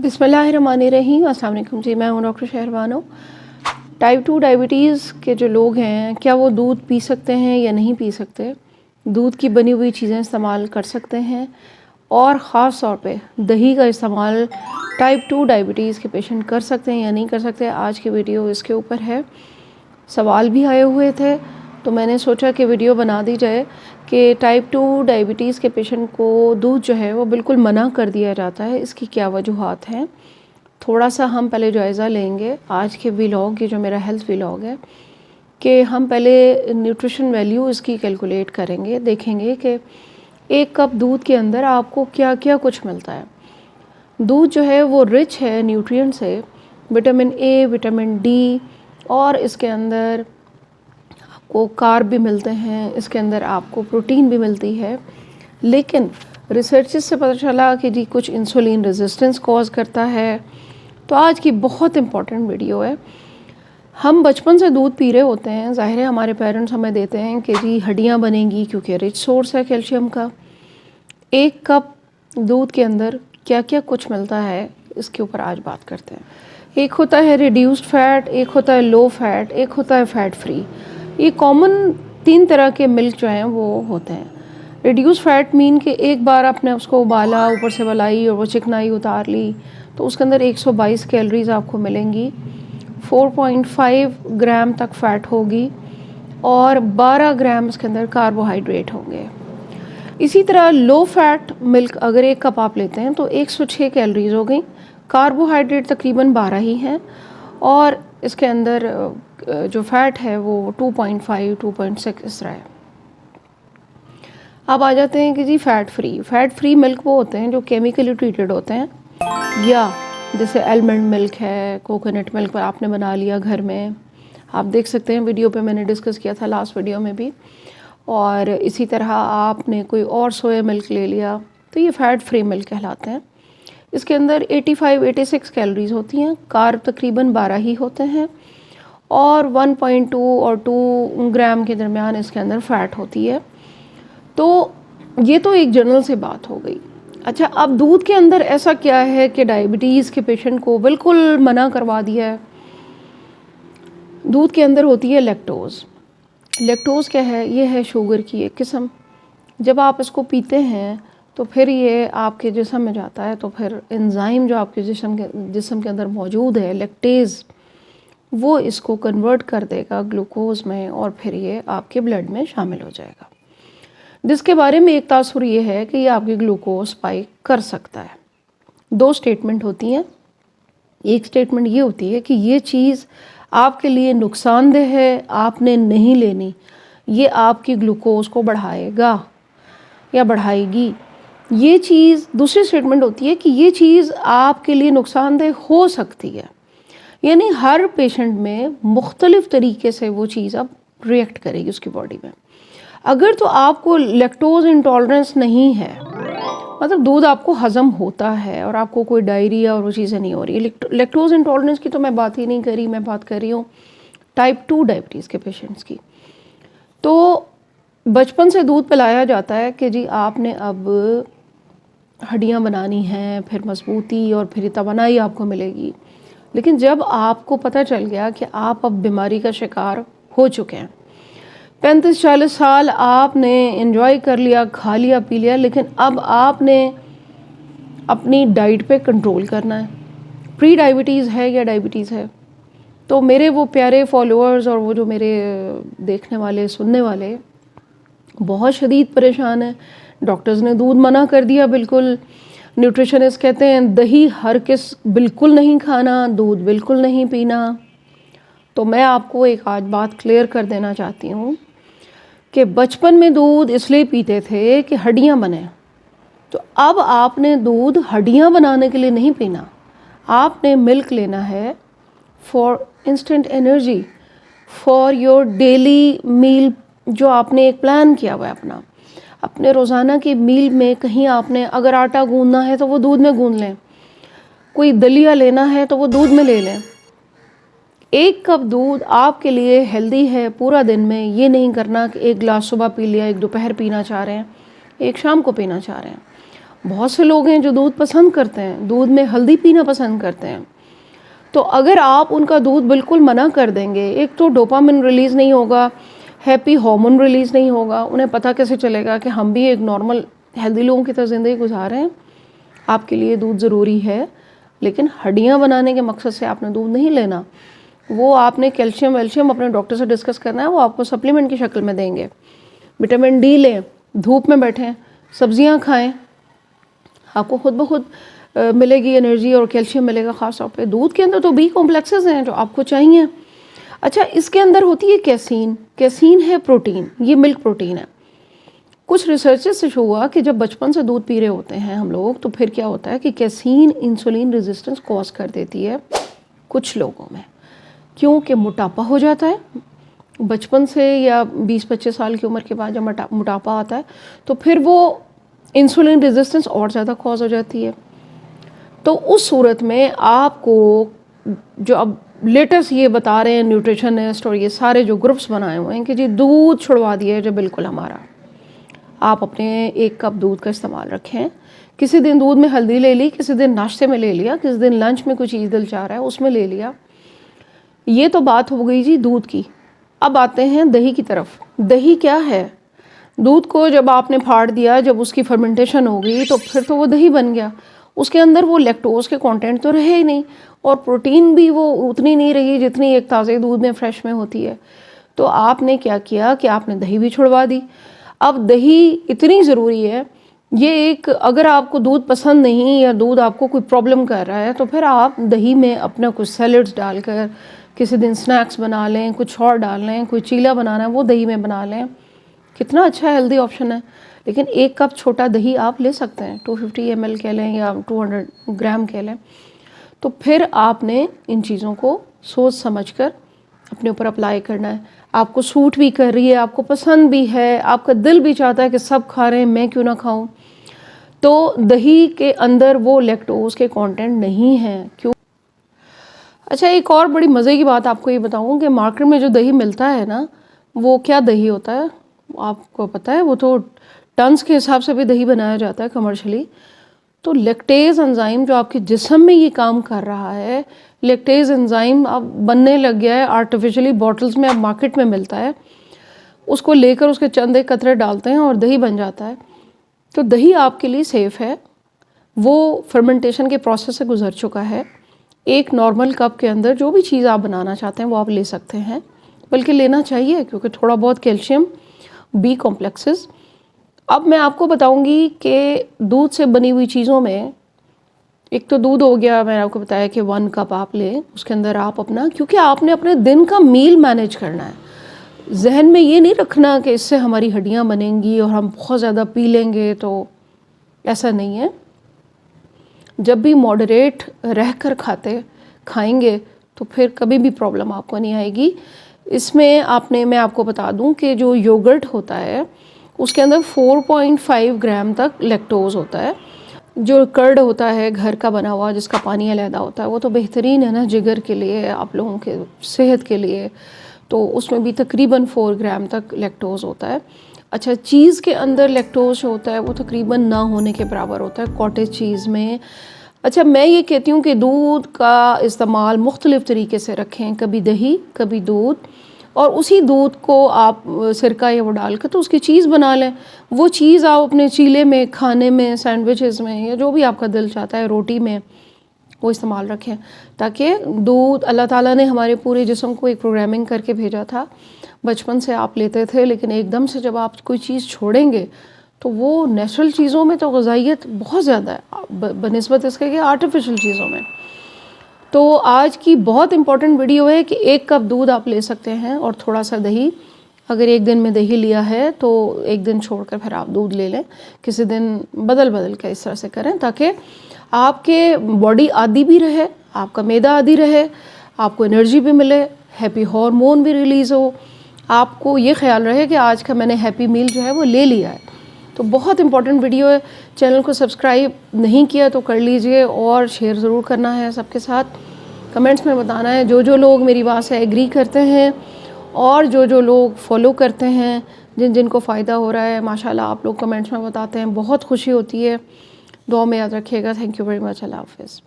बिस्मिल्लाहिर्रहमानिर्रहीम। अस्सलाम वालेकुम जी, मैं हूँ डॉक्टर शहरबानो। टाइप 2 डायबिटीज़ के जो लोग हैं, क्या वो दूध पी सकते हैं या नहीं पी सकते? दूध की बनी हुई चीज़ें इस्तेमाल कर सकते हैं और ख़ास तौर पे दही का इस्तेमाल टाइप 2 डायबिटीज़ के पेशेंट कर सकते हैं या नहीं कर सकते? आज की वीडियो इसके ऊपर है। सवाल भी आए हुए थे तो मैंने सोचा कि वीडियो बना दी जाए कि टाइप 2 डायबिटीज़ के पेशेंट को दूध जो है वो बिल्कुल मना कर दिया जाता है, इसकी क्या वजूहात हैं। थोड़ा सा हम पहले जायज़ा लेंगे आज के व्लॉग, ये जो मेरा हेल्थ व्लॉग है, कि हम पहले न्यूट्रिशन वैल्यू इसकी कैलकुलेट करेंगे, देखेंगे कि एक कप दूध के अंदर आपको क्या क्या कुछ मिलता है। दूध जो है वो रिच है न्यूट्रिएंट से, विटामिन ए, विटामिन डी, और इसके अंदर आपको कार्ब भी मिलते हैं, इसके अंदर आपको प्रोटीन भी मिलती है। लेकिन रिसर्चेस से पता चला कि जी कुछ इंसुलिन रेजिस्टेंस कॉज करता है। तो आज की बहुत इम्पॉर्टेंट वीडियो है। हम बचपन से दूध पी रहे होते हैं, ज़ाहिर है हमारे पेरेंट्स हमें देते हैं कि जी हड्डियाँ बनेंगी क्योंकि रिच सोर्स है कैल्शियम का। एक कप दूध के अंदर क्या क्या कुछ मिलता है, इसके ऊपर आज बात करते हैं। एक होता है रिड्यूस्ड फैट, एक होता है लो फैट, एक होता है फैट फ्री। ये कॉमन 3 तरह के मिल्क जो हैं वो होते हैं। रिड्यूस फैट मीन कि एक बार आपने उसको उबाला, ऊपर से मलाई और वो चिकनाई उतार ली, तो उसके अंदर 122 कैलोरीज आपको मिलेंगी, 4.5 ग्राम तक फ़ैट होगी और 12 ग्राम इसके अंदर कार्बोहाइड्रेट होंगे। इसी तरह लो फैट मिल्क अगर एक कप आप लेते हैं तो 106 कैलोरीज हो गई, कार्बोहाइड्रेट तकरीबन 12 ही हैं और इसके अंदर जो फ़ैट है वो 2.5, 2.6 इस तरह है। अब आ जाते हैं कि जी fat free. Fat free milk वो होते हैं जो केमिकली ट्रीटेड होते हैं, या जैसे आलमंड मिल्क है, कोकोनट मिल्क आपने बना लिया घर में, आप देख सकते हैं वीडियो पे मैंने डिस्कस किया था लास्ट वीडियो में भी। और इसी तरह आपने कोई और सोया मिल्क ले लिया, तो ये फ़ैट फ्री मिल्क कहलाते हैं। इसके अंदर 85-86 कैलोरीज होती हैं, कार्ब तकरीबन 12 ही होते हैं और 1.2 और 2 ग्राम के दरमियान इसके अंदर फ़ैट होती है। तो ये तो एक जनरल से बात हो गई। अच्छा, अब दूध के अंदर ऐसा क्या है कि डायबिटीज़ के पेशेंट को बिल्कुल मना करवा दिया है? दूध के अंदर होती है लैक्टोज़। लैक्टोज़ क्या है? ये है शुगर की एक किस्म। जब आप इसको पीते हैं तो फिर ये आपके जिस्म में जाता है, तो फिर एंजाइम जो आपके जिस्म के अंदर मौजूद है, लैक्टेज़, वो इसको कन्वर्ट कर देगा ग्लूकोज़ में और फिर ये आपके ब्लड में शामिल हो जाएगा, जिसके बारे में एक तासुर ये है कि ये आपकी ग्लूकोज स्पाइक कर सकता है। 2 स्टेटमेंट होती हैं। एक स्टेटमेंट ये होती है कि ये चीज़ आपके लिए नुकसानदेह है, आपने नहीं लेनी, ये आपकी ग्लूकोज को बढ़ाएगा या बढ़ाएगी। ये चीज़ दूसरी स्टेटमेंट होती है कि ये चीज़ आपके लिए नुकसानदेह हो सकती है, यानी हर पेशेंट में मुख्तलिफ तरीके से वो चीज़ अब रिएक्ट करेगी उसकी बॉडी में। अगर तो आपको लैक्टोज़ इंटॉलरेंस नहीं है, मतलब दूध आपको हज़म होता है और आपको कोई डायरिया और वो चीज़ें नहीं हो रही है, लैक्टोज़ इंटॉलरेंस की तो मैं बात ही नहीं करी, मैं बात कर रही हूँ टाइप 2 डायबिटीज़ के पेशेंट्स की। तो बचपन से दूध पिलाया जाता है कि जी आपने अब हड्डियाँ बनानी हैं, फिर मजबूती और फिर तवानाई आपको मिलेगी। लेकिन जब आपको पता चल गया कि आप अब बीमारी का शिकार हो चुके हैं, 35-40 साल आपने एंजॉय कर लिया, खा लिया, पी लिया, लेकिन अब आपने अपनी डाइट पे कंट्रोल करना है। प्री डायबिटीज़ है या डायबिटीज़ है, तो मेरे वो प्यारे फॉलोअर्स और वो जो मेरे देखने वाले, सुनने वाले बहुत शदीद परेशान हैं। डॉक्टर्स ने दूध मना कर दिया बिल्कुल, न्यूट्रिशनिस्ट कहते हैं दही हर किस बिल्कुल नहीं खाना, दूध बिल्कुल नहीं पीना। तो मैं आपको एक आज बात क्लियर कर देना चाहती हूँ कि बचपन में दूध इसलिए पीते थे कि हड्डियाँ बने, तो अब आपने दूध हड्डियाँ बनाने के लिए नहीं पीना, आपने मिल्क लेना है for instant energy, for your daily meal. जो आपने एक प्लान किया हुआ है अपने रोज़ाना की मील में, कहीं आपने अगर आटा गूंदना है तो वो दूध में गूंद लें, कोई दलिया लेना है तो वो दूध में ले लें। 1 कप दूध आपके लिए हेल्दी है पूरा दिन में। ये नहीं करना कि 1 गिलास सुबह पी लिया, 1 दोपहर पीना चाह रहे हैं, 1 शाम को पीना चाह रहे हैं। बहुत से लोग हैं जो दूध पसंद करते हैं, दूध में हल्दी पीना पसंद करते हैं। तो अगर आप उनका दूध बिल्कुल मना कर देंगे, एक तो डोपामिन रिलीज़ नहीं होगा, हैप्पी हार्मोन रिलीज़ नहीं होगा, उन्हें पता कैसे चलेगा कि हम भी एक नॉर्मल हेल्दी लोगों की तरह ज़िंदगी गुजार रहे हैं। आपके लिए दूध ज़रूरी है, लेकिन हड्डियाँ बनाने के मकसद से आपने दूध नहीं लेना। वो आपने कैल्शियम वेल्शियम अपने डॉक्टर से डिस्कस करना है, वो आपको सप्लीमेंट की शक्ल में देंगे। विटामिन डी लें, धूप में बैठें, सब्जियां खाएं, आपको खुद ब खुद मिलेगी एनर्जी और कैल्शियम मिलेगा। ख़ास तौर पे दूध के अंदर तो बी कॉम्प्लेक्सेस हैं जो आपको चाहिए। अच्छा, इसके अंदर होती है कैसीन। कैसीन है प्रोटीन, ये मिल्क प्रोटीन है। कुछ रिसर्चेस से शो हुआ कि जब बचपन से दूध पी रहे होते हैं हम लोग, तो फिर क्या होता है कि कैसीन इंसुलिन रेजिस्टेंस कॉज कर देती है कुछ लोगों में, क्योंकि मोटापा हो जाता है बचपन से या 20-25 साल की उम्र के बाद। जब मोटापा आता है तो फिर वो इंसुलिन रेजिस्टेंस और ज़्यादा कॉज हो जाती है। तो उस सूरत में आपको, जो अब लेटेस्ट ये बता रहे हैं न्यूट्रिशनिस्ट और ये सारे जो ग्रुप्स बनाए हुए हैं कि जी दूध छुड़वा दिया है जो बिल्कुल हमारा, आप अपने 1 कप दूध का इस्तेमाल रखें। किसी दिन दूध में हल्दी ले ली, किसी दिन नाश्ते में ले लिया, किसी दिन लंच में कोई चीज़ दिल चाह रहा है उसमें ले लिया। ये तो बात हो गई जी दूध की। अब आते हैं दही की तरफ। दही क्या है? दूध को जब आपने फाड़ दिया, जब उसकी फर्मेंटेशन हो गई, तो फिर तो वो दही बन गया। उसके अंदर वो लैक्टोज के कंटेंट तो रहे ही नहीं, और प्रोटीन भी वो उतनी नहीं रही जितनी एक ताज़े दूध में फ्रेश में होती है। तो आपने क्या किया कि आपने दही भी छुड़वा दी। अब दही इतनी ज़रूरी है, ये एक, अगर आपको दूध पसंद नहीं या दूध आपको कोई प्रॉब्लम कर रहा है, तो फिर आप दही में अपना कुछ सैलड्स डालकर, किसी दिन स्नैक्स बना लें, कुछ और डाल लें, कोई चीला बनाना है वो दही में बना लें। कितना अच्छा हेल्दी ऑप्शन है। लेकिन 1 कप छोटा दही आप ले सकते हैं, 250 ml कह लें या 200 ग्राम कह लें। तो फिर आपने इन चीज़ों को सोच समझकर अपने ऊपर अप्लाई करना है। आपको सूट भी कर रही है, आपको पसंद भी है, आपका दिल भी चाहता है कि सब खा रहे हैं, मैं क्यों ना खाऊं, तो दही के अंदर वो लैक्टोज के कंटेंट नहीं है। क्यों? अच्छा, एक और बड़ी मज़े की बात आपको ये बताऊं कि मार्केट में जो दही मिलता है ना, वो क्या दही होता है आपको पता है? वो तो टन्स के हिसाब से भी दही बनाया जाता है कमर्शियली। तो लैक्टेज एंजाइम जो आपके जिस्म में ये काम कर रहा है, लैक्टेज एंजाइम अब बनने लग गया है आर्टिफिशियली, बॉटल्स में अब मार्केट में मिलता है। उसको लेकर उसके चंद एक कतरे डालते हैं और दही बन जाता है। तो दही आपके लिए सेफ़ है, वो फर्मेंटेशन के प्रोसेस से गुजर चुका है। एक नॉर्मल कप के अंदर जो भी चीज़ आप बनाना चाहते हैं वो आप ले सकते हैं, बल्कि लेना चाहिए, क्योंकि थोड़ा बहुत कैल्शियम, बी कॉम्प्लेक्सेस। अब मैं आपको बताऊंगी कि दूध से बनी हुई चीज़ों में, एक तो दूध हो गया, मैंने आपको बताया कि 1 कप आप लें, उसके अंदर आप अपना, क्योंकि आपने अपने दिन का मील मैनेज करना है। जहन में ये नहीं रखना कि इससे हमारी हड्डियां बनेंगी और हम बहुत ज़्यादा पी लेंगे, तो ऐसा नहीं है। जब भी मॉडरेट रहकर खाएंगे तो फिर कभी भी प्रॉब्लम आपको नहीं आएगी। इसमें मैं आपको बता दूं कि जो योगर्ट होता है उसके अंदर 4.5 ग्राम तक लैक्टोज होता है। जो कर्ड होता है घर का बना हुआ, जिसका पानी अलहदा होता है, वो तो बेहतरीन है ना जिगर के लिए, आप लोगों के सेहत के लिए, तो उसमें भी तकरीबन 4 ग्राम तक लैक्टोज होता है। अच्छा, चीज़ के अंदर लैक्टोज होता है वो तकरीबन ना होने के बराबर होता है कॉटेज चीज़ में। अच्छा, मैं ये कहती हूँ कि दूध का इस्तेमाल मुख्तलिफ़ तरीके से रखें, कभी दही कभी दूध, और उसी दूध को आप सिरका या वो डालकर तो उसकी चीज़ बना लें। वो चीज़ आप अपने चीले में, खाने में, सैंडविचेस में, या जो भी आपका दिल चाहता है, रोटी में, वो इस्तेमाल रखें। ताकि दूध, अल्लाह ताला ने हमारे पूरे जिस्म को एक प्रोग्रामिंग करके भेजा था। बचपन से आप लेते थे, लेकिन एकदम से जब आप कोई चीज़ छोड़ेंगे तो वो नेचुरल चीज़ों में तो ग़िज़ाइयत बहुत ज़्यादा है बनिस्बत इसके कि आर्टिफिशियल चीज़ों में। तो आज की बहुत इंपॉर्टेंट वीडियो है कि 1 कप दूध आप ले सकते हैं और थोड़ा सा दही। अगर एक दिन में दही लिया है तो एक दिन छोड़कर फिर आप दूध ले लें, किसी दिन बदल बदल के इस तरह से करें, ताकि आपके बॉडी आदी भी रहे, आपका मैदा आदी रहे, आपको एनर्जी भी मिले, हैप्पी हार्मोन भी रिलीज़ हो, आपको ये ख्याल रहे कि आज का मैंने हैप्पी मील जो है वो ले लिया है। तो बहुत इंपॉर्टेंट वीडियो है। चैनल को सब्सक्राइब नहीं किया तो कर लीजिए, और शेयर ज़रूर करना है सबके साथ। कमेंट्स में बताना है जो लोग मेरी बात से एग्री करते हैं और जो लोग फॉलो करते हैं, जिनको फ़ायदा हो रहा है। माशाल्लाह आप लोग कमेंट्स में बताते हैं, बहुत खुशी होती है। दुआ में याद रखिएगा। Thank you very much. अल्लाह हाफ़िज़।